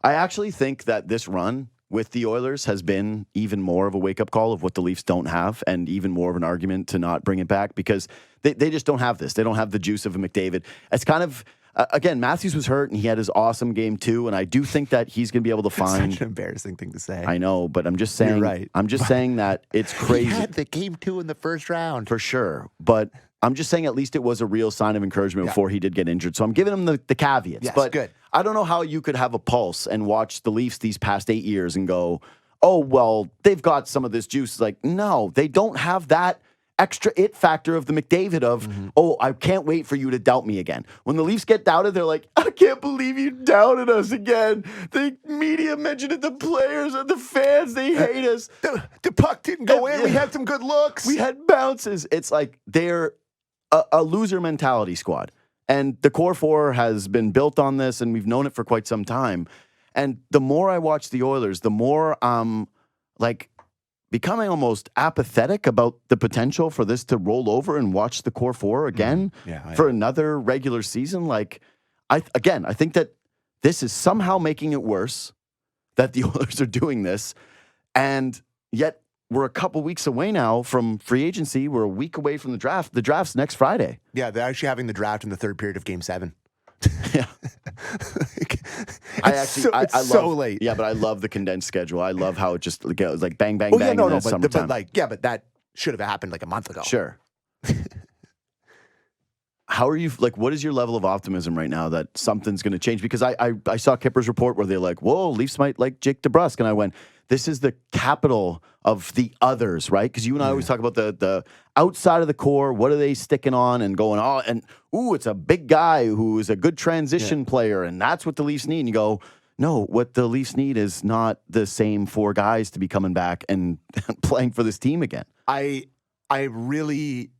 I actually think that this run with the Oilers has been even more of a wake-up call of what the Leafs don't have, and even more of an argument to not bring it back, because they just don't have this. They don't have the juice of a McDavid. It's kind of, again, Matthews was hurt, and he had his awesome game too, and I do think that he's going to be able to find... Such an embarrassing thing to say. I know, but I'm just saying... You're right. I'm just saying that it's crazy. He had the game 2 in the first round. For sure, but... I'm just saying at least it was a real sign of encouragement before he did get injured. So I'm giving him the caveats. Yes, but good. I don't know how you could have a pulse and watch the Leafs these past 8 years and go, oh, well, they've got some of this juice. It's like, no, they don't have that extra it factor of the McDavid of, oh, I can't wait for you to doubt me again. When the Leafs get doubted, they're like, I can't believe you doubted us again. The media mentioned it, the players and the fans, they hate us. The puck didn't go in. We had some good looks. We had bounces. It's like they're a loser mentality squad. And the core four has been built on this, and we've known it for quite some time. And the more I watch the Oilers, the more I'm like becoming almost apathetic about the potential for this to roll over and watch the core four again for another regular season. Like, I think that this is somehow making it worse that the Oilers are doing this. And yet we're a couple weeks away now from free agency. We're a week away from the draft. The draft's next Friday. Yeah, they're actually having the draft in the third period of Game 7. Yeah. I love, so late. Yeah, but I love the condensed schedule. I love how it just goes like bang, bang, bang. But that should have happened like a month ago. Sure. How are you, like, what is your level of optimism right now that something's going to change? Because I saw Kipper's report where they're like, whoa, Leafs might like Jake DeBrusk. And I went, this is the capital of the others, right? Because you and I always talk about the outside of the core. What are they sticking on and going, oh, and ooh, it's a big guy who is a good transition player, and that's what the Leafs need. And you go, no, what the Leafs need is not the same 4 guys to be coming back and playing for this team again. I really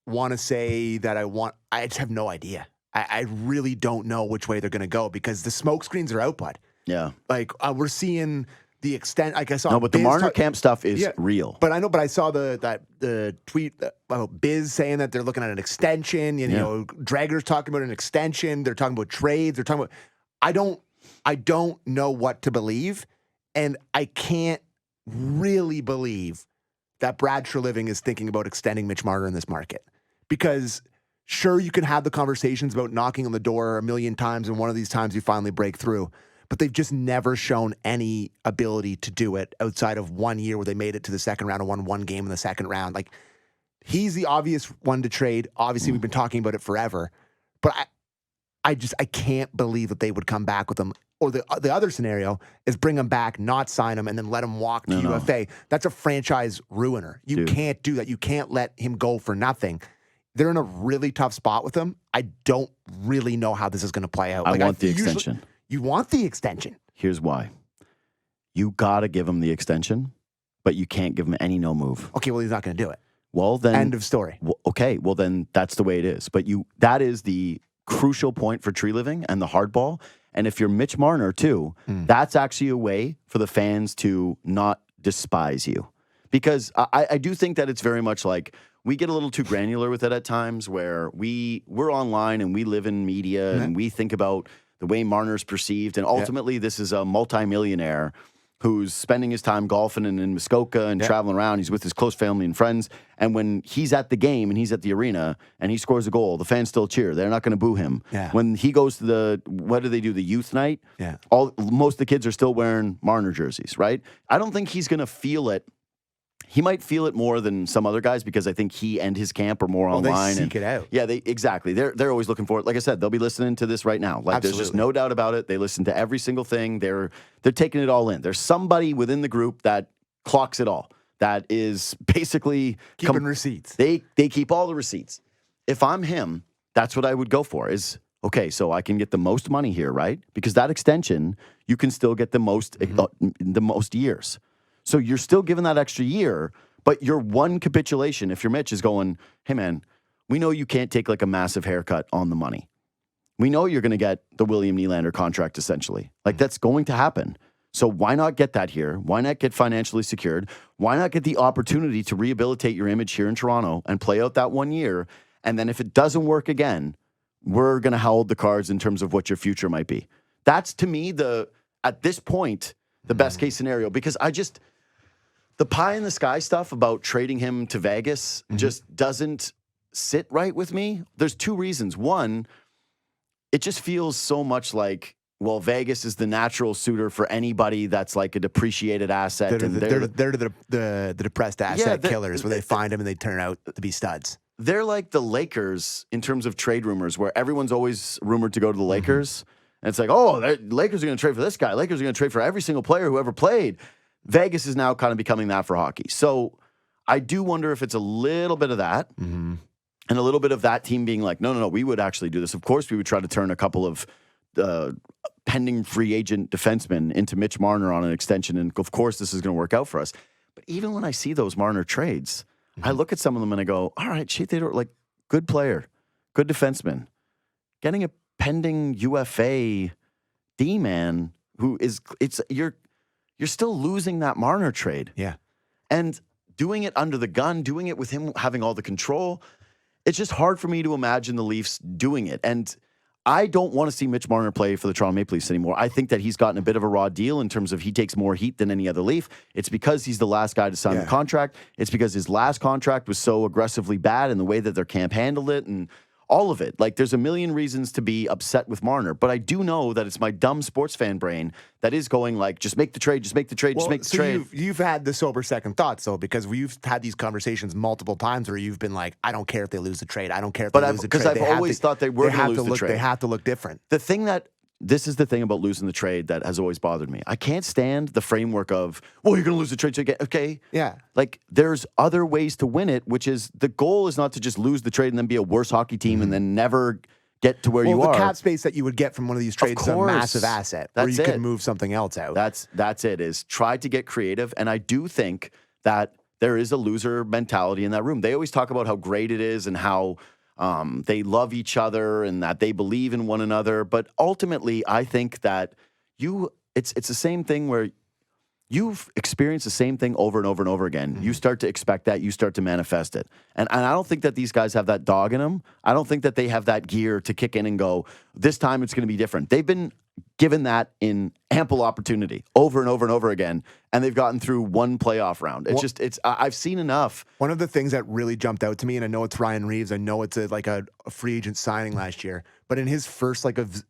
want to say that I just have no idea. I really don't know which way they're going to go because the smoke screens are out, bud. Yeah. Like, we're seeing the extent, like I saw. No, but the Marner camp stuff is real. But I saw the tweet about Biz saying that they're looking at an extension. You know, Drager's talking about an extension. They're talking about trades. They're talking about. I don't know what to believe, and I can't really believe that Brad Treliving is thinking about extending Mitch Marner in this market. Because sure, you can have the conversations about knocking on the door a million times, and one of these times you finally break through. But they've just never shown any ability to do it outside of 1 year where they made it to the second round and won 1 game in the second round. Like, he's the obvious one to trade. Obviously, we've been talking about it forever. But I can't believe that they would come back with him. Or the other scenario is bring him back, not sign him, and then let him walk to UFA. That's a franchise ruiner. You can't do that. You can't let him go for nothing. They're in a really tough spot with him. I don't really know how this is going to play out. I want the extension. You want the extension. Here's why. You got to give him the extension, but you can't give him any no move. Okay, well, he's not going to do it. Well, then... End of story. Okay, well, then that's the way it is. But that is the crucial point for Treliving and the hardball. And if you're Mitch Marner, too, that's actually a way for the fans to not despise you. Because I do think that it's very much like we get a little too granular with it at times where we're online and we live in media and we think about the way Marner's perceived. And ultimately, this is a multimillionaire who's spending his time golfing and in Muskoka and traveling around. He's with his close family and friends. And when he's at the game and he's at the arena and he scores a goal, the fans still cheer. They're not going to boo him. Yeah. When he goes to what do they do, the youth night? Yeah. Most of the kids are still wearing Marner jerseys, right? I don't think he's going to feel it. He might feel it more than some other guys because I think he and his camp are more online. They seek it out. Yeah, exactly. They're always looking for it. Like I said, they'll be listening to this right now. Like There's just no doubt about it. They listen to every single thing. They're taking it all in. There's somebody within the group that clocks it all. That is basically keeping receipts. They keep all the receipts. If I'm him, that's what I would go for. Is okay, so I can get the most money here, right? Because that extension, you can still get the most years. So you're still given that extra year, but your one capitulation, if you're Mitch, is going, hey, man, we know you can't take like a massive haircut on the money. We know you're going to get the William Nylander contract, essentially. Like, that's going to happen. So why not get that here? Why not get financially secured? Why not get the opportunity to rehabilitate your image here in Toronto and play out that 1 year? And then if it doesn't work again, we're going to hold the cards in terms of what your future might be. That's, to me, at this point, the best case scenario, because the pie in the sky stuff about trading him to Vegas just doesn't sit right with me. There's two reasons. One, it just feels so much like, well, Vegas is the natural suitor for anybody that's like a depreciated asset. They're the depressed asset killers where they find them and they turn out to be studs. They're like the Lakers in terms of trade rumors, where everyone's always rumored to go to the Lakers. And it's like, oh, Lakers are going to trade for this guy. Lakers are going to trade for every single player who ever played. Vegas is now kind of becoming that for hockey. So I do wonder if it's a little bit of that and a little bit of that team being like, no, we would actually do this. Of course, we would try to turn a couple of pending free agent defensemen into Mitch Marner on an extension. And of course, this is going to work out for us. But even when I see those Marner trades, I look at some of them and I go, all right, shit, they don't like good player, good defenseman. Getting a pending UFA D-man who is, you're still losing that Marner trade. Yeah. And doing it under the gun, doing it with him having all the control, it's just hard for me to imagine the Leafs doing it. And I don't want to see Mitch Marner play for the Toronto Maple Leafs anymore. I think that he's gotten a bit of a raw deal in terms of he takes more heat than any other Leaf. It's because he's the last guy to sign the contract. It's because his last contract was so aggressively bad in the way that their camp handled it and all of it. Like, there's a million reasons to be upset with Marner, but I do know that it's my dumb sports fan brain that is going like, just make the trade, just make the trade, just make the trade. You've had the sober second thoughts, though, because we've had these conversations multiple times where you've been like, I don't care if they lose the trade. I don't care if they lose the trade. Because I've always thought they were going to lose the trade. They have to look different. This is the thing about losing the trade that has always bothered me. I can't stand the framework of, well, you're going to lose the trade. So okay. Yeah. Like, there's other ways to win it, which is the goal is not to just lose the trade and then be a worse hockey team and then never get to where you are. The cap space that you would get from one of these trades is a massive asset where you can move something else out. That's it, is try to get creative. And I do think that there is a loser mentality in that room. They always talk about how great it is and how they love each other and that they believe in one another. But ultimately, I think that it's the same thing where you've experienced the same thing over and over and over again. You start to expect that. You start to manifest it. And I don't think that these guys have that dog in them. I don't think that they have that gear to kick in and go, this time it's going to be different. They've been given that in ample opportunity over and over and over again, and they've gotten through one playoff round. I've seen enough. One of the things that really jumped out to me, and I know it's Ryan Reeves, I know it's a free agent signing last year, but in his first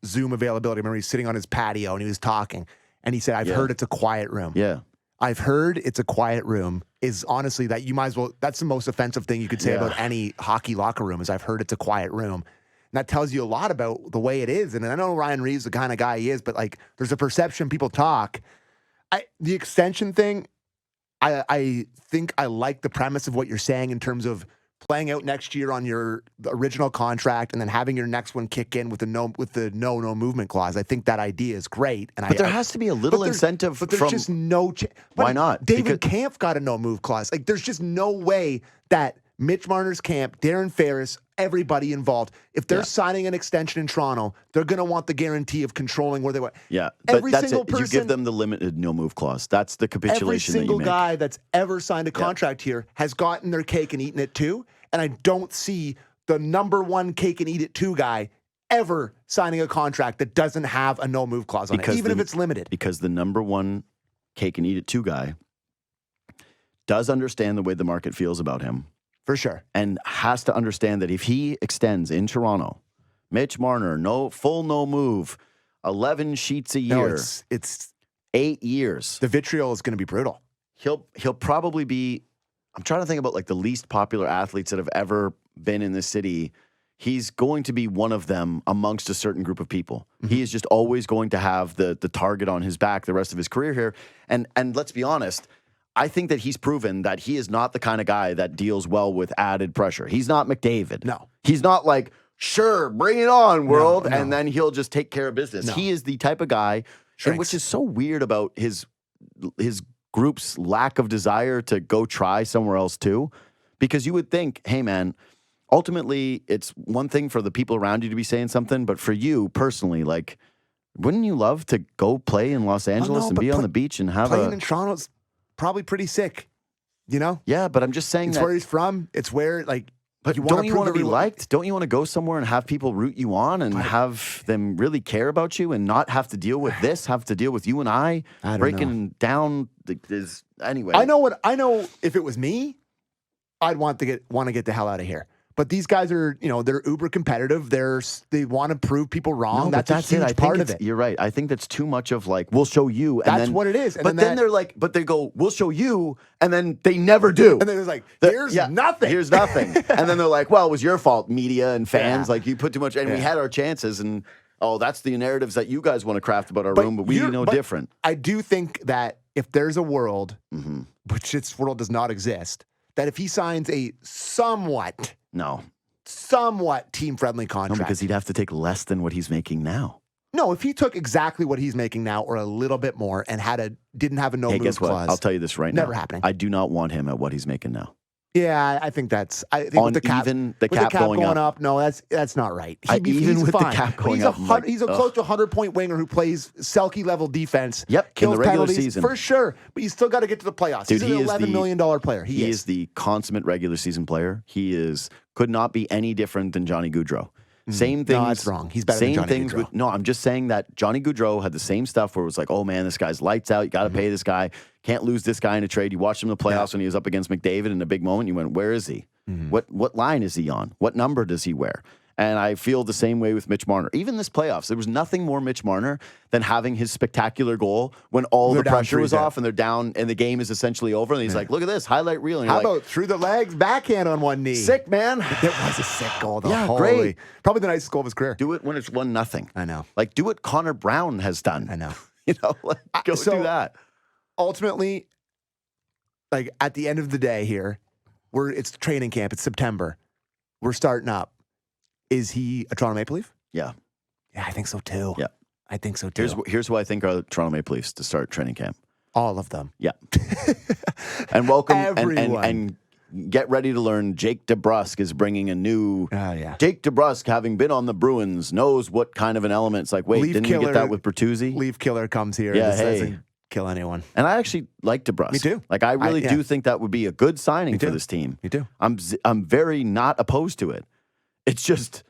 Zoom availability, I remember he's sitting on his patio and he was talking, and he said, I've heard it's a quiet room. Yeah. I've heard it's a quiet room is honestly that you might as well, that's the most offensive thing you could say about any hockey locker room is I've heard it's a quiet room. And that tells you a lot about the way it is. And I know Ryan Reeves, the kind of guy he is, but like there's a perception people talk. The extension thing, I think I like the premise of what you're saying in terms of playing out next year on the original contract and then having your next one kick in with the no movement clause. I think that idea is great. But there has to be a little incentive. But there's just no why not? David Kampf got a no move clause. Like there's just no way that Mitch Marner's camp, Darren Ferris, everybody involved, if they're signing an extension in Toronto, they're going to want the guarantee of controlling where they want. Yeah, every but that's single it. person, you give them the limited no move clause. That's the capitulation every single that you make. guy that's ever signed a contract here has gotten their cake and eaten it too. And I don't see the number one cake and eat it too guy ever signing a contract that doesn't have a no move clause on it, even if it's limited. Because the number one cake and eat it too guy does understand the way the market feels about him. For sure. And has to understand that if he extends in Toronto, Mitch Marner, no move, 11 sheets a year. No, it's 8 years. The vitriol is going to be brutal. He'll probably be, I'm trying to think about like the least popular athletes that have ever been in this city. He's going to be one of them amongst a certain group of people. He is just always going to have the target on his back the rest of his career here. And let's be honest, I think that he's proven that he is not the kind of guy that deals well with added pressure. He's not McDavid. No. He's not like, sure, bring it on, world, and then he'll just take care of business. He is the type of guy, and which is so weird about his group's lack of desire to go try somewhere else too, because you would think, hey, man, ultimately, it's one thing for the people around you to be saying something, but for you personally, like, wouldn't you love to go play in Los Angeles and be on the beach and have playing in Toronto's probably pretty sick, you know? Yeah, but I'm just saying it's where he's from. It's where, like, But don't you want to be liked? Don't you want to go somewhere and have people root you on and have them really care about you and not have to deal with this, have to deal with you and I breaking down anyway. I know if it was me, I'd want to get the hell out of here. But these guys are, they're uber competitive. They want to prove people wrong. No, that's a huge part of it. You're right. I think that's too much of like, we'll show you. And that's what it is. But then they're like, but they go, we'll show you. And then they never do. And then it's like, here's nothing. Here's nothing. And then they're like, well, it was your fault, media and fans. Like you put too much, and we had our chances. And that's the narratives that you guys want to craft about our room, but we know different. I do think that if there's a world, which this world does not exist, that if he signs a somewhat team-friendly contract. No, because he'd have to take less than what he's making now. No, if he took exactly what he's making now or a little bit more and didn't have a no-move guess what? clause. I'll tell you this right now. Never happening. I do not want him at what he's making now. Yeah, I think with the cap going up. No, that's not right. Even with fine. the cap going up. He's a close to 100-point winger who plays Selke-level defense. Yep, kills in the regular penalties, season. for sure. But you still got to get to the playoffs. Dude, he's an $11 million player. He is the consummate regular season player. Could not be any different than Johnny Gaudreau. Same things. No, that's wrong. He's better than Johnny Gaudreau. I'm just saying that Johnny Gaudreau had the same stuff where it was like, oh man, this guy's lights out. You got to pay this guy. Can't lose this guy in a trade. You watched him in the playoffs when he was up against McDavid in a big moment. You went, where is he? What line is he on? What number does he wear? And I feel the same way with Mitch Marner. Even this playoffs, there was nothing more Mitch Marner than having his spectacular goal when all the pressure was off and they're down and the game is essentially over. And he's like, look at this, highlight reel. And how about through the legs, backhand on one knee? Sick, man. It was a sick goal, though. Yeah, great. Probably the nicest goal of his career. Do it when it's 1-0. I know. Like, do what Connor Brown has done. I know. Go do that. Ultimately, like at the end of the day here, it's training camp. It's September. We're starting up. Is he a Toronto Maple Leaf? Yeah. Yeah, I think so too. Yeah. I think so too. Here's who I think are the Toronto Maple Leafs to start training camp. All of them. Yeah. And welcome everyone. And get ready to learn Jake DeBrusk is bringing a new Jake DeBrusk, having been on the Bruins, knows what kind of an element. It's like, wait, didn't you get that with Bertuzzi? Leaf killer comes here. Yeah, doesn't kill anyone. And I actually like DeBrusk. Me too. Like I really do think that would be a good signing for this team. Me too. I'm very not opposed to it. It's just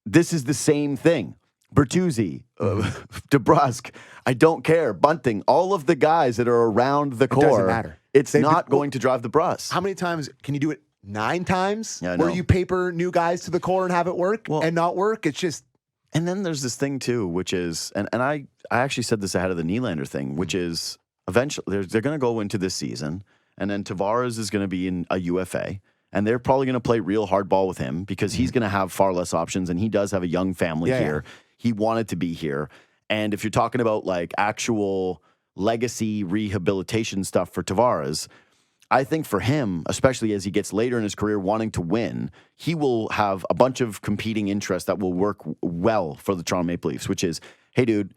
this is the same thing. Bertuzzi, DeBrusk, I don't care. Bunting, all of the guys that are around the core. It doesn't matter. It's not going to drive the bus. How many times can you do it? 9 times? Yeah, I where know. you paper new guys to the core and have it work and not work? It's just. And then there's this thing too, which is, and I actually said this ahead of the Nylander thing, which is eventually they're going to go into this season, and then Tavares is going to be in a UFA. And they're probably going to play real hardball with him because he's going to have far less options, and he does have a young family here. Yeah. He wanted to be here. And if you're talking about like actual legacy rehabilitation stuff for Tavares, I think for him, especially as he gets later in his career wanting to win, he will have a bunch of competing interests that will work well for the Toronto Maple Leafs, which is, hey, dude,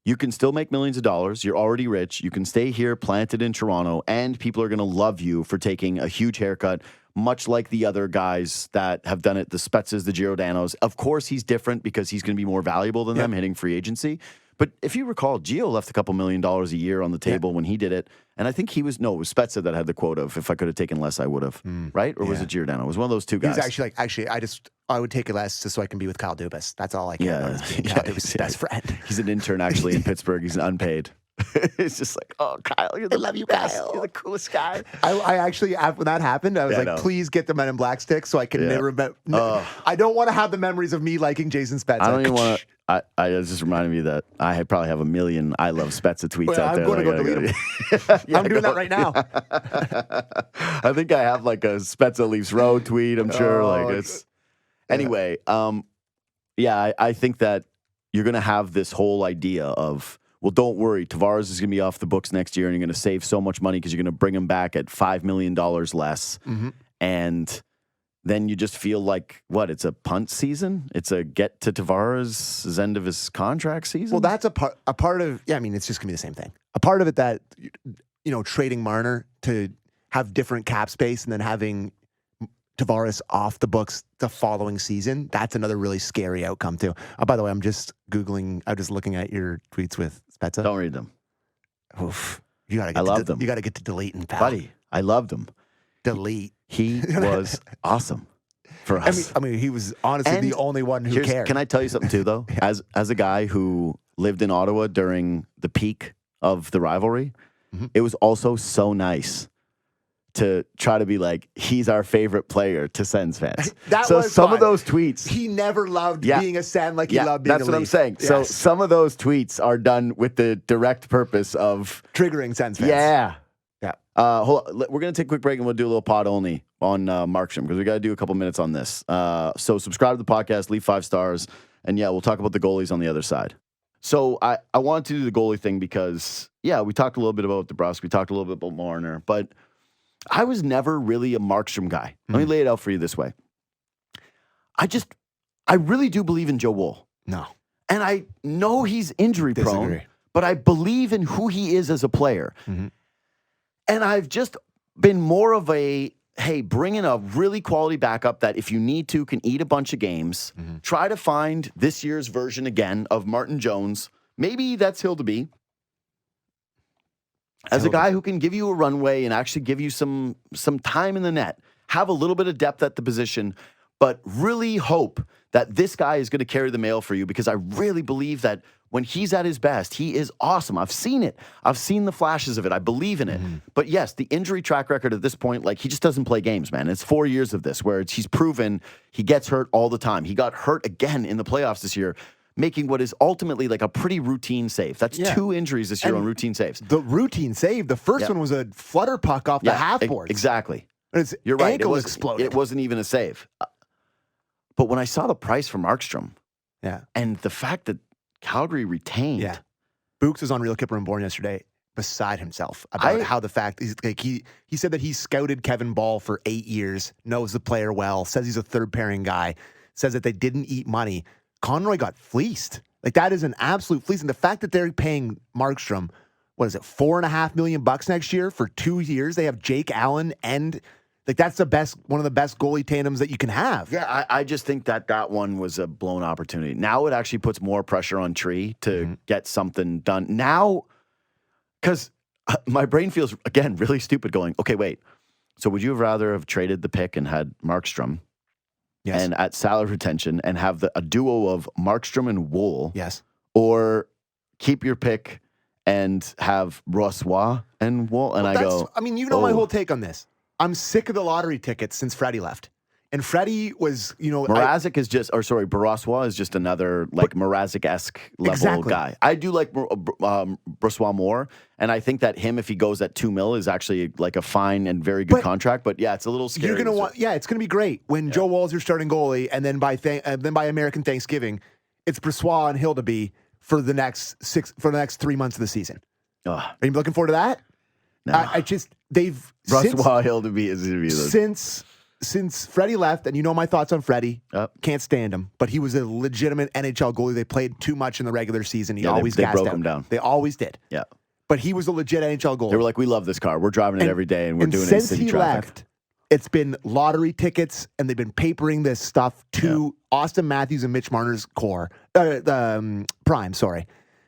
you can still make millions of dollars. You're already rich. You can stay here planted in Toronto, and people are going to love you for taking a huge haircut, much like the other guys that have done it, the Spetzes, the Giordanos. Of course, he's different because he's going to be more valuable than them hitting free agency. But if you recall, Gio left a couple $1 million a year on the table when he did it. And I think it was Spezza that had the quote of, if I could have taken less, I would have. Right? Or was it Giordano? It was one of those two guys. He was actually I would take it less just so I can be with Kyle Dubas. That's all I care about is being Kyle Dubas' best friend. He's an intern actually in Pittsburgh. He's unpaid. It's just like, oh, Kyle, I love you, Kyle. You're the coolest guy. I actually, when that happened, I was please get the Men in Black stick so I can never. I don't want to have the memories of me liking Jason Spezza. I don't even want to. I just reminded me that I probably have 1 million I love Spezza tweets out there. I'm going to go delete them. I'm doing that right now. I think I have like a Spezza Leafs Row tweet. I'm sure. It's anyway. I think that you're going to have this whole idea of, well, don't worry, Tavares is going to be off the books next year, and you're going to save so much money because you're going to bring him back at $5 million less, and then you just feel like, what, it's a punt season? It's a get to Tavares' end of his contract season? Well, that's a part of, it's just going to be the same thing. A part of it that, trading Marner to have different cap space and then having Tavares off the books the following season, that's another really scary outcome too. By the way, I'm just looking at your tweets with Spezza. Don't read them. Oof. I love them. You got to get to deleting, pal. Buddy, I loved them. Delete. He was awesome for us. I mean, he was honestly And the only one who cared. Can I tell you something too, though? As a guy who lived in Ottawa during the peak of the rivalry, it was also so nice to try to be like, he's our favorite player to Sens fans. So some of those tweets. He never loved being a Sen like he loved being a That's what I'm Leaf. saying. Yes. So some of those tweets are done with the direct purpose of triggering Sens fans. Yeah. Yeah. Hold on. We're going to take a quick break and we'll do a little pod only on Markstrom because we got to do a couple minutes on this. So subscribe to the podcast, leave 5 stars, and yeah, we'll talk about the goalies on the other side. So I wanted to do the goalie thing because, yeah, we talked a little bit about DeBrusque. We talked a little bit about Marner, but I was never really a Markstrom guy. Let me lay it out for you this way. I really do believe in Joe Woll. No. And I know he's injury prone, but I believe in who he is as a player. And I've just been more of a, hey, bring in a really quality backup that if you need to can eat a bunch of games. Try to find this year's version again of Martin Jones. Maybe that's Hildeby. As a guy who can give you a runway and actually give you some time in the net, have a little bit of depth at the position, but really hope that this guy is going to carry the mail for you because I really believe that when he's at his best, he is awesome. I've seen it. I've seen the flashes of it. I believe in it. But yes, the injury track record at this point, like he just doesn't play games, man. It's 4 years of this where he's proven he gets hurt all the time. He got hurt again in the playoffs this year, making what is ultimately like a pretty routine save. That's 2 injuries this year on routine saves. The routine save, the first one was a flutter puck off the half boards. Exactly. You're right. Exploded. It wasn't even a save. But when I saw the price for Markstrom, and the fact that Calgary retained, Books was on Real Kipper and Born yesterday, beside himself about how the fact he's like he said that he scouted Kevin Ball for 8 years, knows the player well, says he's a third pairing guy, says that they didn't eat money. Conroy got fleeced. Like that is an absolute fleece. And the fact that they're paying Markstrom, what is it, $4.5 million next year for 2 years? They have Jake Allen and like that's one of the best goalie tandems that you can have. Yeah, I just think that one was a blown opportunity. Now it actually puts more pressure on Tree to get something done. Now, because my brain feels, again, really stupid going, okay, wait. So would you rather have traded the pick and had Markstrom and at salary retention and have a duo of Markstrom and Woll? Yes. Or keep your pick and have Brossoit and Woll? And I go, I mean, you know my whole take on this. I'm sick of the lottery tickets since Freddie left. And Freddie was, Mrazek is just, Brossoit is just another like Mrazek-esque level guy. I do like Brossoit more, and I think that him, if he goes at $2 million, is actually like a fine and very good contract. But yeah, it's a little scary. You're gonna want, it's gonna be great when Joe Woll's your starting goalie, and then by American Thanksgiving, it's Brossoit and Hildeby for the next 3 months of the season. Are you looking forward to that? No. They've Brossoit Hildeby is since Freddie left, and you know my thoughts on Freddie. Can't stand him, but he was a legitimate NHL goalie. They played too much in the regular season. He always they gassed broke out. him down. They always did. Yeah, but he was a legit NHL goalie. They were like, we love this car. We're driving it every day, and we're doing it in city traffic. Since he left, it's been lottery tickets, and they've been papering this stuff to Austin Matthews and Mitch Marner's core. Prime, sorry.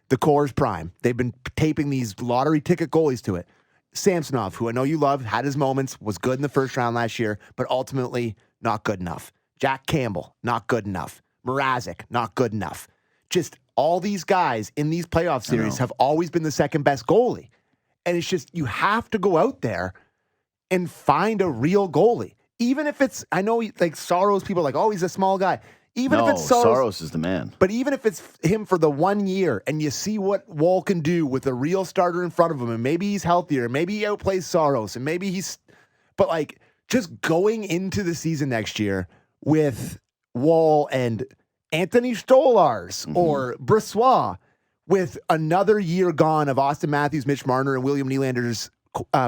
The core's prime. They've been taping these lottery ticket goalies to it. Samsonov, who I know you love, had his moments, was good in the first round last year, but ultimately not good enough. Jack Campbell, not good enough. Mrazek, not good enough. Just all these guys in these playoff series have always been the second best goalie. And it's just, you have to go out there and find a real goalie. Even if it's, I know like Saros, people are like, oh, he's a small guy. If it's Saros is the man. But even if it's him for the 1 year and you see what Woll can do with a real starter in front of him, and maybe he's healthier, maybe he outplays Saros, and maybe but like just going into the season next year with Woll and Anthony Stolarz or Brossoit with another year gone of Austin Matthews, Mitch Marner, and William Nylander's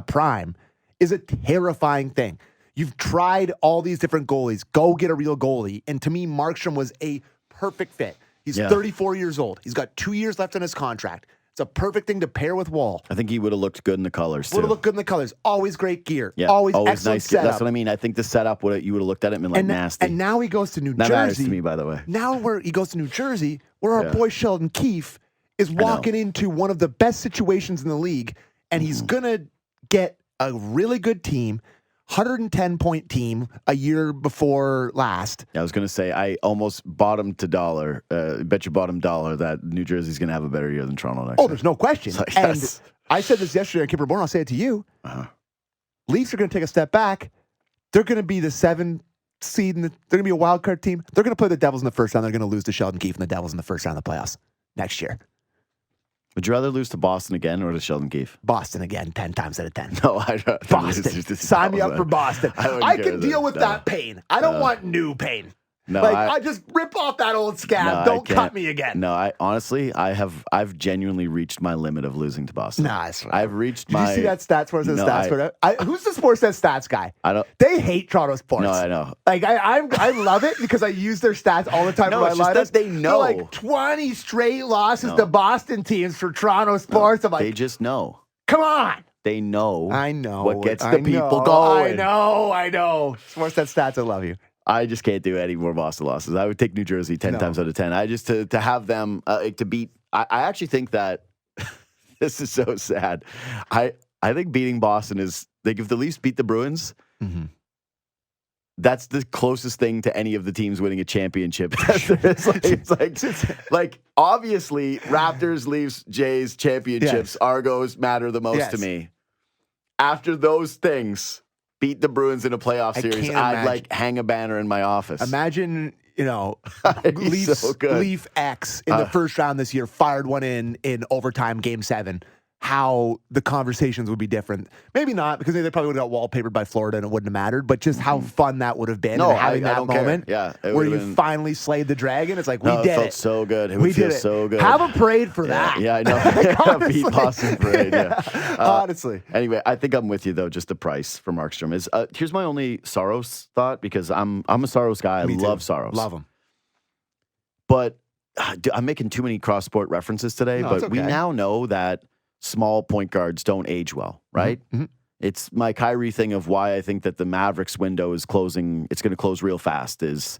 prime is a terrifying thing. You've tried all these different goalies. Go get a real goalie. And to me, Markstrom was a perfect fit. He's 34 years old. He's got 2 years left on his contract. It's a perfect thing to pair with Woll. I think he would have looked good in the colors, too. Would have looked good in the colors. Always great gear. Yeah. Always excellent nice setup. That's what I mean. I think the setup, you would have looked at it and been like, nasty. And now he goes to New Jersey. That matters to me, by the way. Now he goes to New Jersey, where our boy Sheldon Keefe is walking into one of the best situations in the league, and he's going to get a really good team, 110-point team a year before last. I was going to say, I almost bottomed to dollar, bet you bottom dollar that New Jersey's going to have a better year than Toronto next year. There's no question. Like, and I said this yesterday on Kipper Born. I'll say it to you. Leafs are going to take a step back. They're going to be the 7th seed. They're going to be a wild card team. They're going to play the Devils in the first round. They're going to lose to Sheldon Keefe and the Devils in the first round of the playoffs next year. Would you rather lose to Boston again or to Sheldon Keefe? Boston again, 10 times out of 10. No, I'd rather Boston. Sign me up for Boston. I can deal with that pain. I don't want new pain. No, I just rip off that old scab. Don't cut me again. No, I've genuinely reached my limit of losing to Boston. Nah, that's right. I've reached Did you see that Stats Sports stats? Who's the Sportsnet stats guy? I don't. They hate Toronto sports. No, I know. Like I love it because I use their stats all the time. No, for my it's just lineups. that they know. They're like 20 straight losses to Boston teams for Toronto sports. I'm like, they just know. Come on. They know. I know what gets the people going. I know. Sportsnet stats. I love you. I just can't do any more Boston losses. I would take New Jersey 10 times out of 10. I just to have them to beat. I actually think that this is so sad. I think beating Boston is like if the Leafs beat the Bruins, that's the closest thing to any of the teams winning a championship. it's like obviously Raptors, Leafs, Jays championships, Argos matter the most to me. After those things. Beat the Bruins in a playoff series, I'd like hang a banner in my office. Imagine, Leaf X in the first round this year fired one in overtime, Game 7. How the conversations would be different. Maybe not, because they probably would have got wallpapered by Florida and it wouldn't have mattered, but just how fun that would have been. No, having that don't moment care. Yeah, where you finally slayed the dragon. It's like, we did it. It felt so good. It would feel so good. Have a parade for that. Yeah, I know. Beat Boston parade, honestly. Anyway, I think I'm with you, though. Just the price for Markstrom is. Here's my only Saros thought, because I'm a Saros guy. I love Saros. Love him. But I'm making too many cross-sport references today, but we now know that small point guards don't age well, right? Mm-hmm. It's my Kyrie thing of why I think that the Mavericks window is closing. It's going to close real fast. Is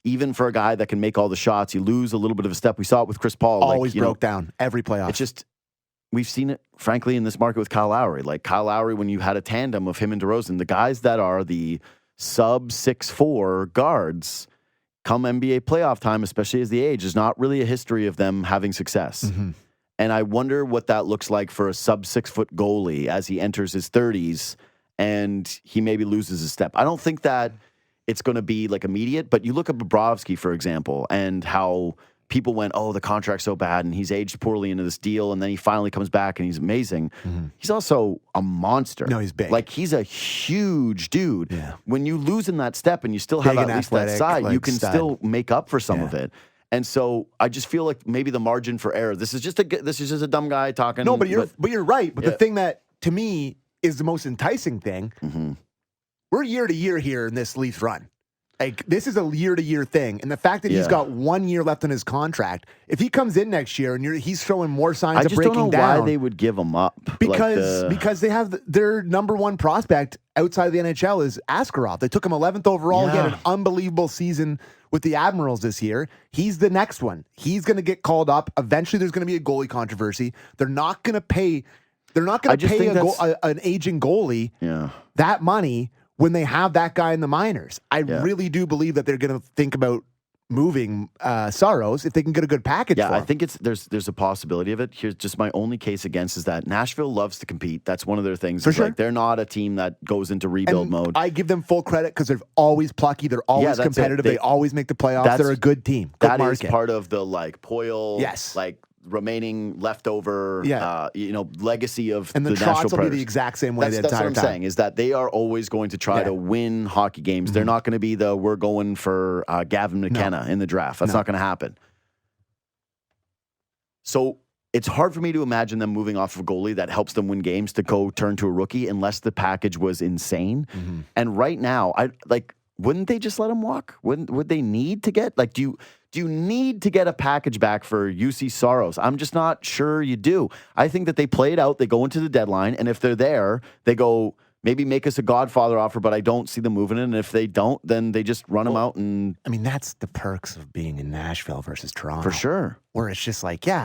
even for a guy that can make all the shots, you lose a little bit of a step. We saw it with Chris Paul. Always broke down every playoff. It's just, we've seen it, frankly, in this market with Kyle Lowry. Like Kyle Lowry, when you had a tandem of him and DeRozan, the guys that are the sub 6'4" guards, come NBA playoff time, especially as the age, is not really a history of them having success. Mm-hmm. And I wonder what that looks like for a sub 6-foot goalie as he enters his 30s and he maybe loses a step. I don't think that it's going to be like immediate, but you look at Bobrovsky, for example, and how people went, oh, the contract's so bad and he's aged poorly into this deal. And then he finally comes back and he's amazing. Mm-hmm. He's also a monster. No, he's big. Like he's a huge dude. Yeah. When you lose in that step and you still have at least that side, you can still make up for some of it. And so I just feel like maybe the margin for error. This is just a dumb guy talking. No, but you're right. But the thing that to me is the most enticing thing, we're year to year here in this Leafs run. Like this is a year to year thing, and the fact that he's got 1 year left on his contract, if he comes in next year and he's showing more signs of breaking down, I just don't know why they would give him up. Because they have their number one prospect outside of the NHL is Askarov. They took him 11th overall. He had an unbelievable season with the Admirals this year. He's the next one. He's going to get called up. Eventually, there's going to be a goalie controversy. They're not going to pay. They're not going to pay an aging goalie that money when they have that guy in the minors. I really do believe that they're going to think about moving Saros if they can get a good package for him. I think there's a possibility of it. Here's just my only case against is that Nashville loves to compete. That's one of their things. For sure. Like they're not a team that goes into rebuild mode. I give them full credit because they're always plucky. They're always competitive. They always make the playoffs. They're a good team. Good market. Is part of the Poile, remaining leftover, legacy of and the Nashville Trots will be Predators. the exact same way the entire time. That's what I'm saying, is that they are always going to try to win hockey games. Mm-hmm. They're not going to be we're going for Gavin McKenna in the draft. That's not going to happen. So it's hard for me to imagine them moving off of a goalie that helps them win games to go turn to a rookie unless the package was insane. Mm-hmm. And right now, wouldn't they just let him walk? Would they need to get do you need to get a package back for UC Saros? I'm just not sure you do. I think that they play it out. They go into the deadline, and if they're there, they go, maybe make us a Godfather offer, but I don't see them moving it. And if they don't, then they just run them out. And I mean, that's the perks of being in Nashville versus Toronto. For sure. Where it's just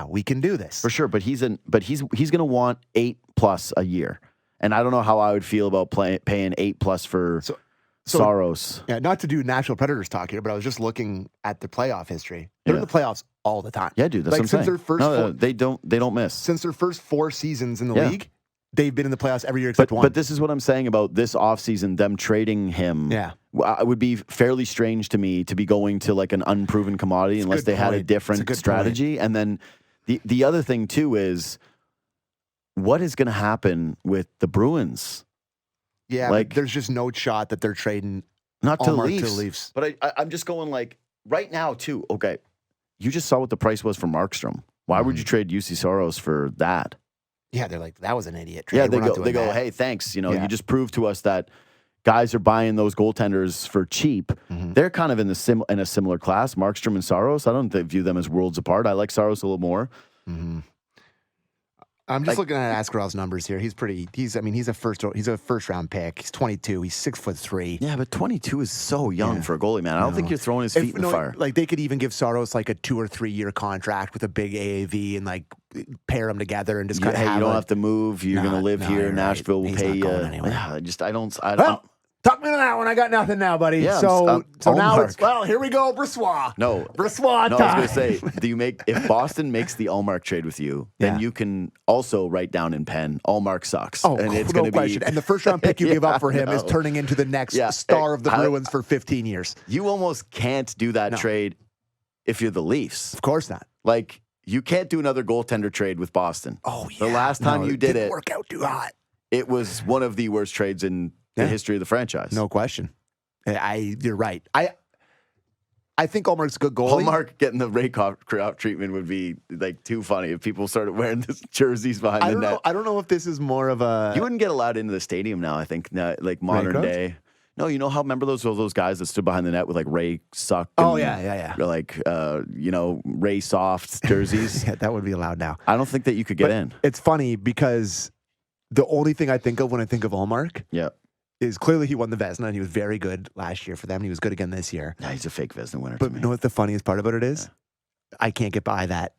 we can do this. For sure. But he's going to want 8+ a year. And I don't know how I would feel about paying 8+ for Saros. Yeah, not to do Nashville Predators talk here, but I was just looking at the playoff history. They're in the playoffs all the time. Yeah, dude, that's what I'm saying. Their first they don't miss. Since their first 4 seasons in the league, they've been in the playoffs every year except one. But this is what I'm saying about this offseason, them trading him. Yeah. It would be fairly strange to me to be going to like an unproven commodity unless they had a different strategy. And then the other thing, too, is what is going to happen with the Bruins? Yeah, like there's just no shot that they're trading not to the Leafs. Leafs. But I'm just going like right now, too. Okay, you just saw what the price was for Markstrom. Why would you trade UC Saros for that? Yeah, they're like, that was an idiot trade. Yeah, they go, hey, thanks. You just proved to us that guys are buying those goaltenders for cheap. They're kind of in a similar class. Markstrom and Saros, I don't view them as worlds apart. I like Saros a little more. I'm just looking at Askarel's numbers here. He's a first round pick. He's 22. He's 6'3". Yeah, but 22 is so young for a goalie, man. I don't think you're throwing his feet in the fire. Like they could even give Saros like a 2 or 3 year contract with a big AAV and like pair them together and just kind of have. You don't have to have to move. You're going to live here. Nashville will pay you. Yeah, I don't. Talk me to that one. I got nothing now, buddy. Yeah, so now it's, here we go, Brissois. Brissois time. I was going to say, if Boston makes the Allmark trade with you, then you can also write down in pen, Allmark sucks. Oh, and it's no question. And the first round pick you give up for him is turning into the next star of the Bruins for 15 years. You almost can't do that trade if you're the Leafs. Of course not. Like, you can't do another gooltender trade with Boston. Oh, yeah. The last time you did it didn't work out too hot. It was one of the worst trades in the history of the franchise. No question. You're right. I think Allmark's a good goalie. Allmark getting the Ray Kropp treatment would be like too funny if people started wearing this jerseys behind the net. I don't know if this is more of a. You wouldn't get allowed into the stadium now. I think like modern day. No, you know how remember those guys that stood behind the net with like Ray Suck. Oh yeah. Like Ray Soft jerseys. Yeah, that would be allowed now. I don't think that you could get in. It's funny because the only thing I think of when I think of Allmark. Yeah. Is clearly he won the Vezina, and he was very good last year for them. And he was good again this year. Yeah, he's a fake Vezina winner. But you know what the funniest part about it is? Yeah. I can't get by that.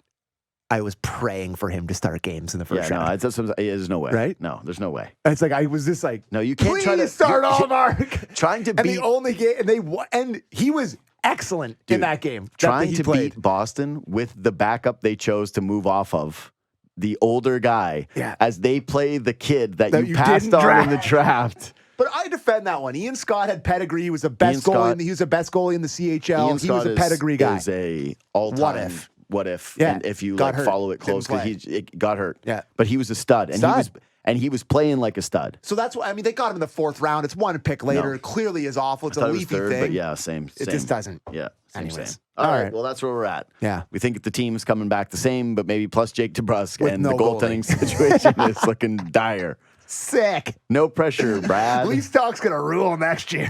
I was praying for him to start games in the first round. No, there's no way. Right? No, there's no way. It's like I was just like, no, you can't try to start Allmark. Trying to beat the only game, and he was excellent in that game. Trying to beat Boston with the backup they chose to move off of. The older guy, as they play the kid that you passed on in the draft. But I defend that one. Ian Scott had pedigree. He was the best goalie. He was the best goalie in the CHL. He was a pedigree guy. Is a all-time what if? Yeah. And if you follow it close because he got hurt. Yeah. But he was a stud, and he was playing like a stud. So that's what they got him in the 4th round. It's one pick later. It clearly is awful. It's a Leafy thing. But yeah, same. It just doesn't. Yeah. Anyways. Same. All right. Well, that's where we're at. Yeah. We think the team's coming back the same, but maybe plus Jake DeBrusk, with and no the goaltending situation is looking dire. Sick. No pressure, Brad. Leafs Talk's gonna rule next year.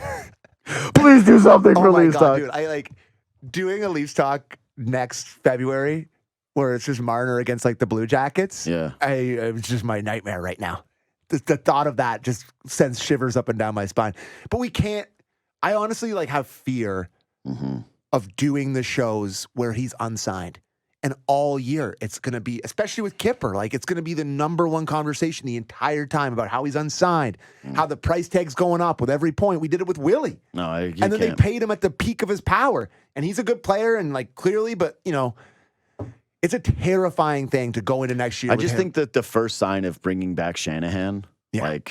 Please do something for Leafs Talk. Dude, I like doing a Leafs Talk next February where it's just Marner against like the Blue Jackets. Yeah. It's just my nightmare right now. The thought of that just sends shivers up and down my spine. But we can't. I honestly have fear of doing the shows where he's unsigned. And all year, it's going to be, especially with Kipper, it's going to be the number one conversation the entire time about how he's unsigned, how the price tag's going up with every point. We did it with Willie. No, and then they paid him at the peak of his power. And he's a good player and clearly, but it's a terrifying thing to go into next year. I just think that the first sign of bringing back Shanahan, the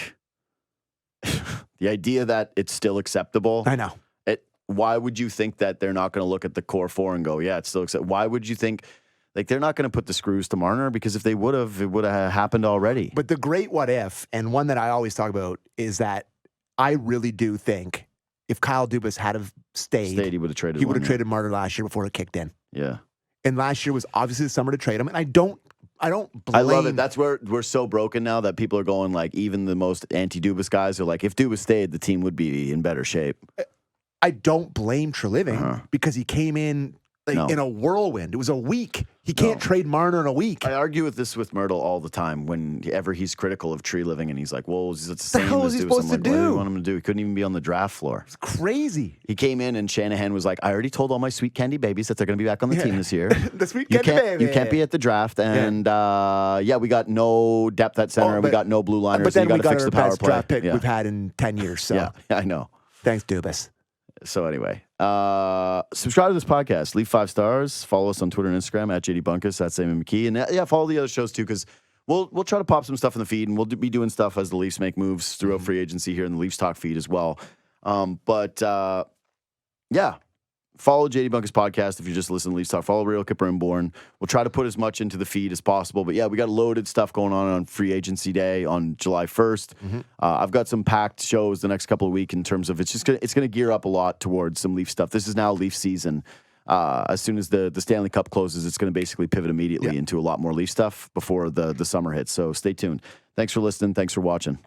idea that it's still acceptable. I know. Why would you think that they're not going to look at the core 4 and go, yeah, it's still acceptable? Why would you think they're not going to put the screws to Marner? Because if they would have, it would have happened already. But the great what if, and one that I always talk about, is that I really do think if Kyle Dubas had stayed, he would have traded. He would have traded Marner last year before it kicked in. Yeah. And last year was obviously the summer to trade him, and I don't blame. I love it. That's where we're so broken now that people are going even the most anti-Dubas guys are if Dubas stayed, the team would be in better shape. I don't blame Treliving because he came in in a whirlwind. It was a week. He can't trade Marner in a week. I argue with Myrtle all the time whenever he's critical of tree living, and he's like, well, it's the same. The hell is he supposed to do? What do you want him to do? He couldn't even be on the draft floor. It's crazy. He came in, and Shanahan was like, I already told all my sweet candy babies that they're going to be back on the team this year. The sweet candy baby. You can't be at the draft. And, we got no depth at center, and we got no blue liners. But then we got to our fix the power best play. draft pick we've had in 10 years. So. Yeah, I know. Thanks, Dubas. So anyway, subscribe to this podcast. Leave 5 stars. Follow us on Twitter and Instagram at JD Bunkis, at Sam and McKee. And follow the other shows too, because we'll try to pop some stuff in the feed, and we'll be doing stuff as the Leafs make moves throughout free agency here in the Leafs Talk feed as well. Follow JD Bunkis podcast if you're just listening to Leafs Talk. Follow Real Kipper and Born. We'll try to put as much into the feed as possible. But we got loaded stuff going on free agency day on July 1st. I've got some packed shows the next couple of weeks in terms of it's gonna gear up a lot towards some Leaf stuff. This is now Leaf season. As soon as the Stanley Cup closes, it's going to basically pivot immediately into a lot more Leaf stuff before the summer hits. So stay tuned. Thanks for listening. Thanks for watching.